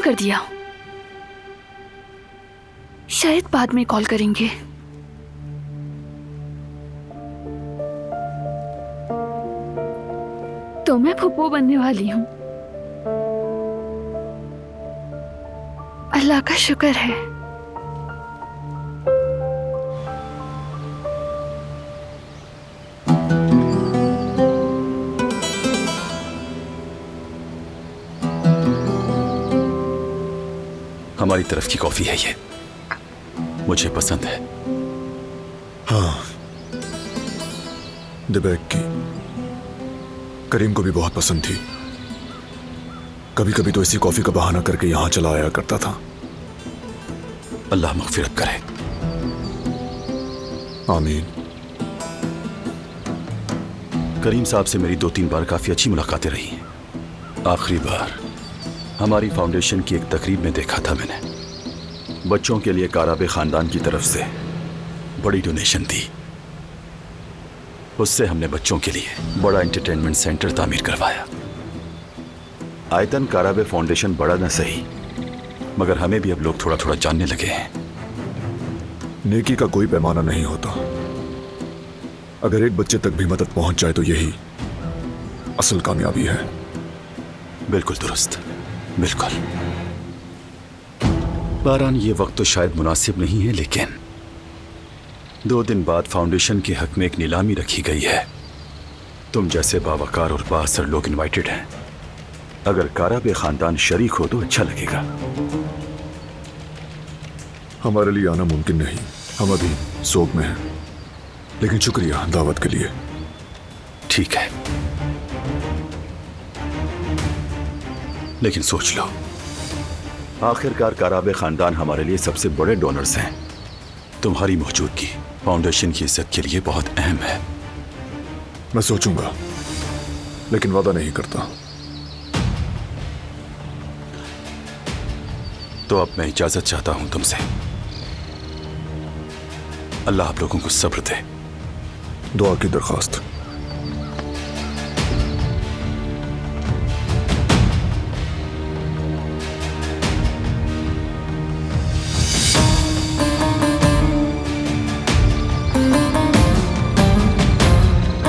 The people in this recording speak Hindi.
फोन कर दिया, शायद बाद में कॉल करेंगे। तो मैं फुप्पो बनने वाली हूँ। अल्लाह का शुक्र है। हमारी तरफ की कॉफी है ये, मुझे पसंद है। हाँ, दिबैक की करीम को भी बहुत पसंद थी। कभी कभी तो इसी कॉफी का बहाना करके यहां चला आया करता था। अल्लाह मगफिरत करे। आमीन। करीम साहब से मेरी 2-3 बार काफी अच्छी मुलाकातें रही हैं। आखिरी बार हमारी फाउंडेशन की एक तकरीब में देखा था मैंने। बच्चों के लिए काराबे खानदान की तरफ से बड़ी डोनेशन थी। उससे हमने बच्चों के लिए बड़ा एंटरटेनमेंट सेंटर तामीर करवाया। आयतन काराबे फाउंडेशन बड़ा न सही, मगर हमें भी अब लोग थोड़ा थोड़ा जानने लगे हैं। नेकी का कोई पैमाना नहीं होता। अगर एक बच्चे तक भी मदद पहुंच जाए तो यही असल कामयाबी है। बिल्कुल दुरुस्त, बिल्कुल। बारान, ये वक्त तो शायद मुनासिब नहीं है, लेकिन 2 दिन बाद फाउंडेशन के हक में एक नीलामी रखी गई है। तुम जैसे बावकार और बाअसर लोग इनवाइटेड हैं। अगर काराबे खानदान शरीक हो तो अच्छा लगेगा। हमारे लिए आना मुमकिन नहीं, हम अभी सोग में हैं, लेकिन शुक्रिया दावत के लिए। ठीक है, लेकिन सोच लो, आखिरकार काराबे खानदान हमारे लिए सबसे बड़े डोनर्स हैं। तुम्हारी मौजूदगी फाउंडेशन की इज्जत के लिए बहुत अहम है। मैं सोचूंगा, लेकिन वादा नहीं करता। तो अब मैं इजाजत चाहता हूं तुमसे। अल्लाह आप लोगों को सब्र दे। दुआ की दरखास्त।